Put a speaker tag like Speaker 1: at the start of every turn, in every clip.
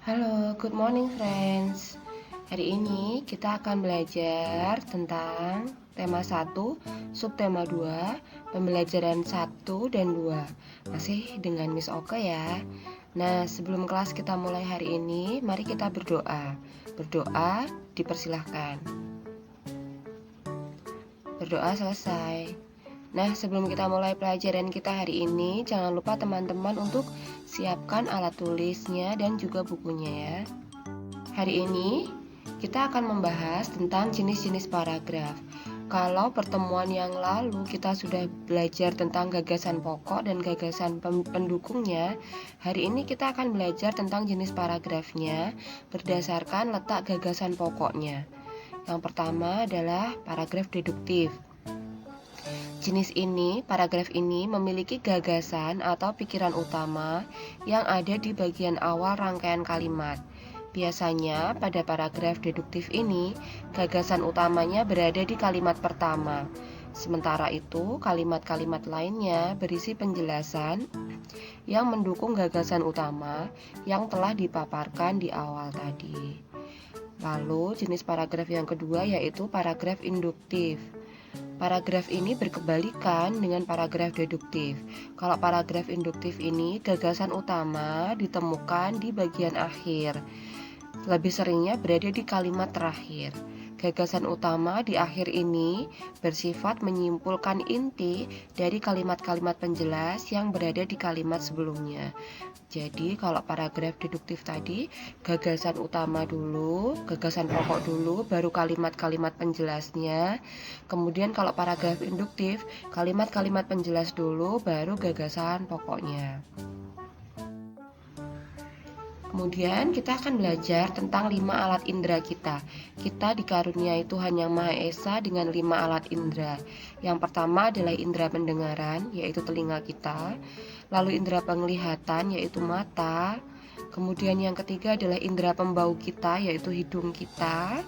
Speaker 1: Halo, good morning friends. Hari ini kita akan belajar tentang tema 1, subtema 2, pembelajaran 1 dan 2. Masih dengan Miss Oke ya. Nah, sebelum kelas kita mulai hari ini, mari kita berdoa. Berdoa dipersilahkan. Berdoa selesai. Nah, sebelum kita mulai pelajaran kita hari ini, jangan lupa teman-teman untuk siapkan alat tulisnya dan juga bukunya ya. Hari ini kita akan membahas tentang jenis-jenis paragraf. Kalau pertemuan yang lalu kita sudah belajar tentang gagasan pokok dan gagasan pendukungnya, hari ini kita akan belajar tentang jenis paragrafnya berdasarkan letak gagasan pokoknya. Yang pertama adalah paragraf deduktif. Paragraf ini memiliki gagasan atau pikiran utama yang ada di bagian awal rangkaian kalimat. Biasanya pada paragraf deduktif ini, gagasan utamanya berada di kalimat pertama. Sementara itu, kalimat-kalimat lainnya berisi penjelasan yang mendukung gagasan utama yang telah dipaparkan di awal tadi. Lalu, jenis paragraf yang kedua yaitu paragraf induktif. Paragraf ini berkebalikan dengan paragraf deduktif. Kalau paragraf induktif ini, gagasan utama ditemukan di bagian akhir. Lebih seringnya berada di kalimat terakhir. Gagasan utama di akhir ini bersifat menyimpulkan inti dari kalimat-kalimat penjelas yang berada di kalimat sebelumnya. Jadi kalau paragraf deduktif tadi, gagasan utama dulu, gagasan pokok dulu, baru kalimat-kalimat penjelasnya. Kemudian kalau paragraf induktif, kalimat-kalimat penjelas dulu, baru gagasan pokoknya. Kemudian kita akan belajar tentang 5 alat indera kita. Kita dikaruniai Tuhan Yang Maha Esa dengan 5 alat indera. Yang pertama adalah indera pendengaran, yaitu telinga kita. Lalu indera penglihatan, yaitu mata. Kemudian yang ketiga adalah indera pembau kita, yaitu hidung kita.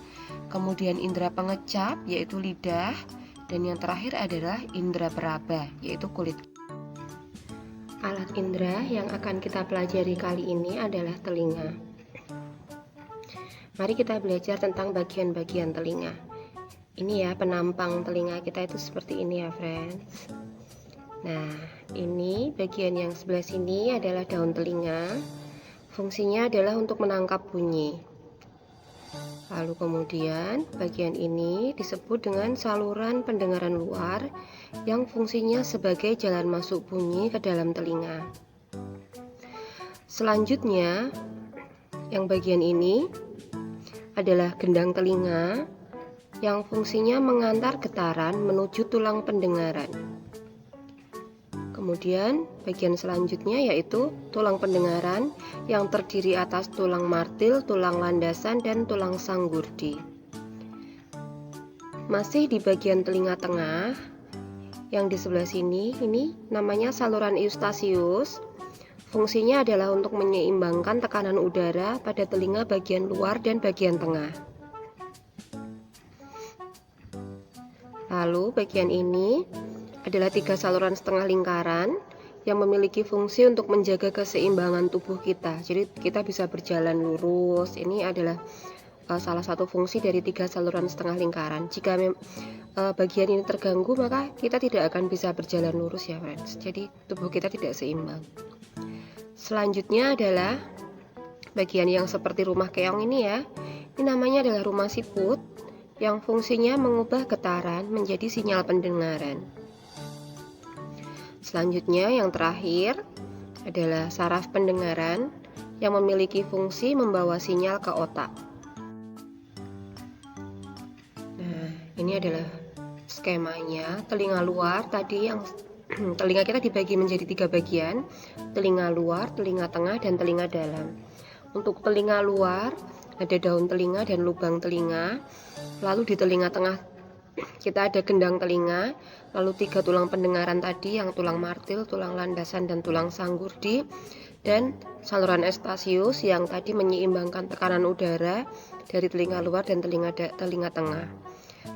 Speaker 1: Kemudian indera pengecap, yaitu lidah. Dan yang terakhir adalah indera peraba, yaitu kulit. Alat indera yang akan kita pelajari kali ini adalah telinga. Mari kita belajar tentang bagian-bagian telinga. Ini ya, penampang telinga kita itu seperti ini ya, friends. Nah, ini bagian yang sebelah sini adalah daun telinga. Fungsinya adalah untuk menangkap bunyi. Lalu kemudian bagian ini disebut dengan saluran pendengaran luar yang fungsinya sebagai jalan masuk bunyi ke dalam telinga. Selanjutnya, yang bagian ini adalah gendang telinga yang fungsinya mengantar getaran menuju tulang pendengaran. Kemudian bagian selanjutnya yaitu tulang pendengaran yang terdiri atas tulang martil, tulang landasan, dan tulang sanggurdi. Masih di bagian telinga tengah, yang di sebelah sini, ini namanya saluran eustasius. Fungsinya adalah untuk menyeimbangkan tekanan udara pada telinga bagian luar dan bagian tengah. Lalu bagian ini adalah 3 saluran setengah lingkaran yang memiliki fungsi untuk menjaga keseimbangan tubuh kita. Jadi kita bisa berjalan lurus. Ini adalah salah satu fungsi dari 3 saluran setengah lingkaran. Jika bagian ini terganggu, maka kita tidak akan bisa berjalan lurus ya, friends. Jadi tubuh kita tidak seimbang. Selanjutnya adalah bagian yang seperti rumah keong ini ya. Ini namanya adalah rumah siput yang fungsinya mengubah getaran menjadi sinyal pendengaran. Selanjutnya yang terakhir adalah saraf pendengaran yang memiliki fungsi membawa sinyal ke otak. Nah, ini adalah skemanya. Telinga luar tadi yang telinga kita dibagi menjadi 3 bagian, telinga luar, telinga tengah, dan telinga dalam. Untuk telinga luar ada daun telinga dan lubang telinga. Lalu di telinga tengah kita ada gendang telinga, lalu 3 tulang pendengaran tadi yang tulang martil, tulang landasan, dan tulang sanggurdi, dan saluran eustasius yang tadi menyeimbangkan tekanan udara dari telinga luar dan telinga tengah.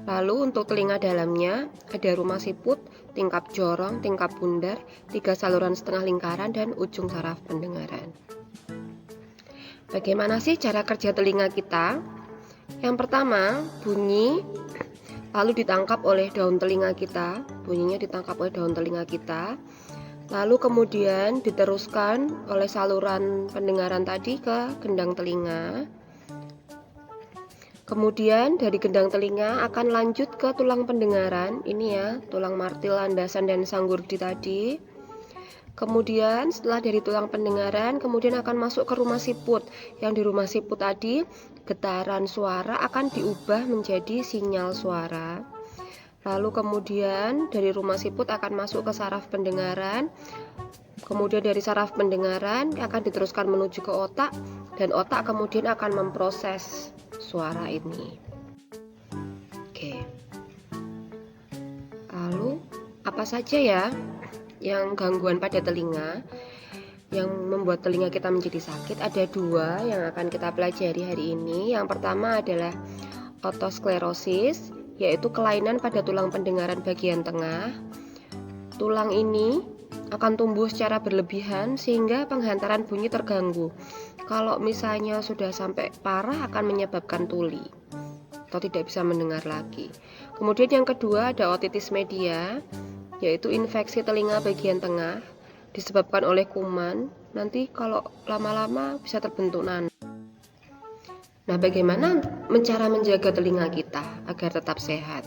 Speaker 1: Lalu untuk telinga dalamnya ada rumah siput, tingkap jorong, tingkap bundar, 3 saluran setengah lingkaran, dan ujung saraf pendengaran. Bagaimana sih cara kerja telinga kita? Yang pertama, bunyi lalu ditangkap oleh daun telinga kita. Bunyinya ditangkap oleh daun telinga kita. Lalu kemudian diteruskan oleh saluran pendengaran tadi ke gendang telinga. Kemudian dari gendang telinga akan lanjut ke tulang pendengaran. Ini ya, tulang martil, landasan, dan sanggurdi tadi. Kemudian setelah dari tulang pendengaran, kemudian akan masuk ke rumah siput. Yang di rumah siput tadi, getaran suara akan diubah menjadi sinyal suara. Lalu kemudian dari rumah siput akan masuk ke saraf pendengaran. Kemudian dari saraf pendengaran akan diteruskan menuju ke otak, dan otak kemudian akan memproses suara ini. Oke. Lalu apa saja ya yang gangguan pada telinga yang membuat telinga kita menjadi sakit? Ada dua yang akan kita pelajari hari ini. Yang pertama adalah otosklerosis, yaitu kelainan pada tulang pendengaran bagian tengah. Tulang ini akan tumbuh secara berlebihan sehingga penghantaran bunyi terganggu. Kalau misalnya sudah sampai parah akan menyebabkan tuli atau tidak bisa mendengar lagi. Kemudian yang kedua ada otitis media, yaitu infeksi telinga bagian tengah disebabkan oleh kuman. Nanti kalau lama-lama bisa terbentuk nanah. Nah, bagaimana cara menjaga telinga kita agar tetap sehat?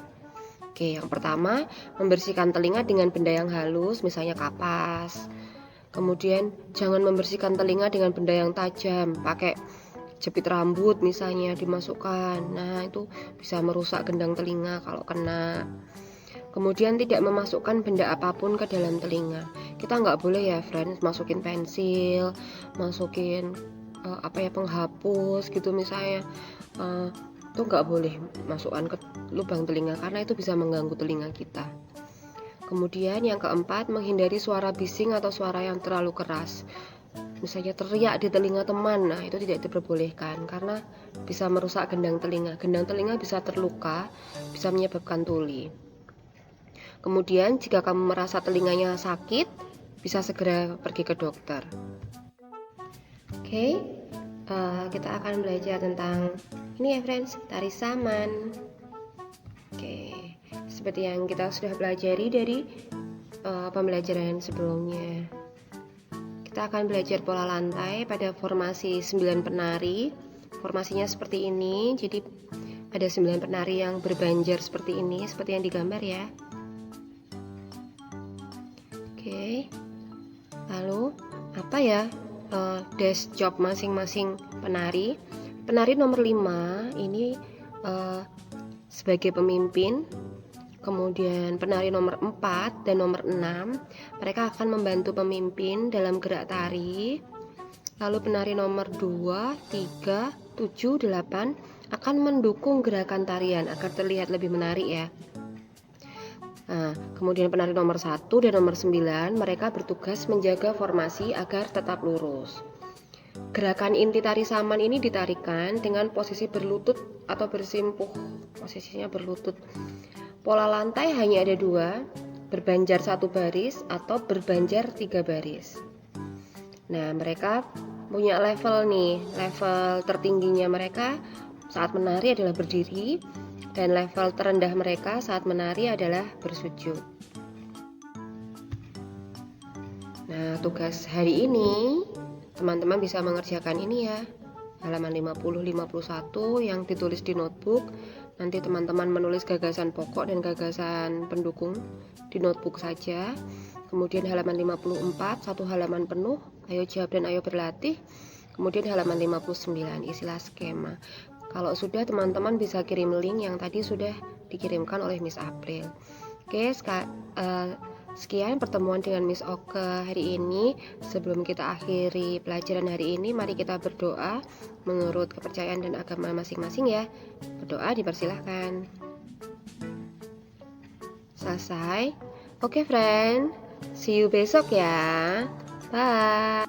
Speaker 1: Oke, yang pertama, membersihkan telinga dengan benda yang halus, misalnya kapas. Kemudian jangan membersihkan telinga dengan benda yang tajam, pakai jepit rambut misalnya dimasukkan. Nah, itu bisa merusak gendang telinga kalau kena. Kemudian tidak memasukkan benda apapun ke dalam telinga. Kita nggak boleh ya friends masukin pensil, masukin penghapus gitu misalnya. Itu nggak boleh masukkan ke lubang telinga karena itu bisa mengganggu telinga kita. Kemudian yang keempat, menghindari suara bising atau suara yang terlalu keras. Misalnya teriak di telinga teman, nah itu tidak diperbolehkan karena bisa merusak gendang telinga. Gendang telinga bisa terluka, bisa menyebabkan tuli. Kemudian jika kamu merasa telinganya sakit, bisa segera pergi ke dokter. Oke, kita akan belajar tentang ini ya friends, tari saman. Oke, seperti yang kita sudah pelajari dari pembelajaran sebelumnya. Kita akan belajar pola lantai pada formasi 9 penari. Formasinya seperti ini, jadi ada 9 penari yang berbanjar seperti ini, seperti yang digambar ya. Oke, lalu apa ya desk job masing-masing penari? Penari nomor 5 ini sebagai pemimpin. Kemudian penari nomor 4 dan nomor 6 mereka akan membantu pemimpin dalam gerak tari. Lalu penari nomor 2, 3, 7, 8 akan mendukung gerakan tarian agar terlihat lebih menarik ya. Nah, kemudian penari nomor 1 dan nomor 9 mereka bertugas menjaga formasi agar tetap lurus. Gerakan inti tari saman ini ditarikan dengan posisi berlutut atau bersimpuh. Posisinya berlutut. Pola lantai hanya ada 2, berbanjar 1 baris atau berbanjar 3 baris. Nah, mereka punya level nih. Level tertingginya mereka saat menari adalah berdiri, dan level terendah mereka saat menari adalah bersujud. Nah, tugas hari ini teman-teman bisa mengerjakan ini ya, halaman 50-51 yang ditulis di notebook. Nanti teman-teman menulis gagasan pokok dan gagasan pendukung di notebook saja. Kemudian halaman 54, 1 halaman penuh, ayo jawab dan ayo berlatih. Kemudian halaman 59, isilah skema. Kalau sudah, teman-teman bisa kirim link yang tadi sudah dikirimkan oleh Miss April. Oke, sekian pertemuan dengan Miss Oke hari ini. Sebelum kita akhiri pelajaran hari ini, mari kita berdoa menurut kepercayaan dan agama masing-masing ya. Berdoa dipersilahkan. Selesai. Oke friend, see you besok ya. Bye.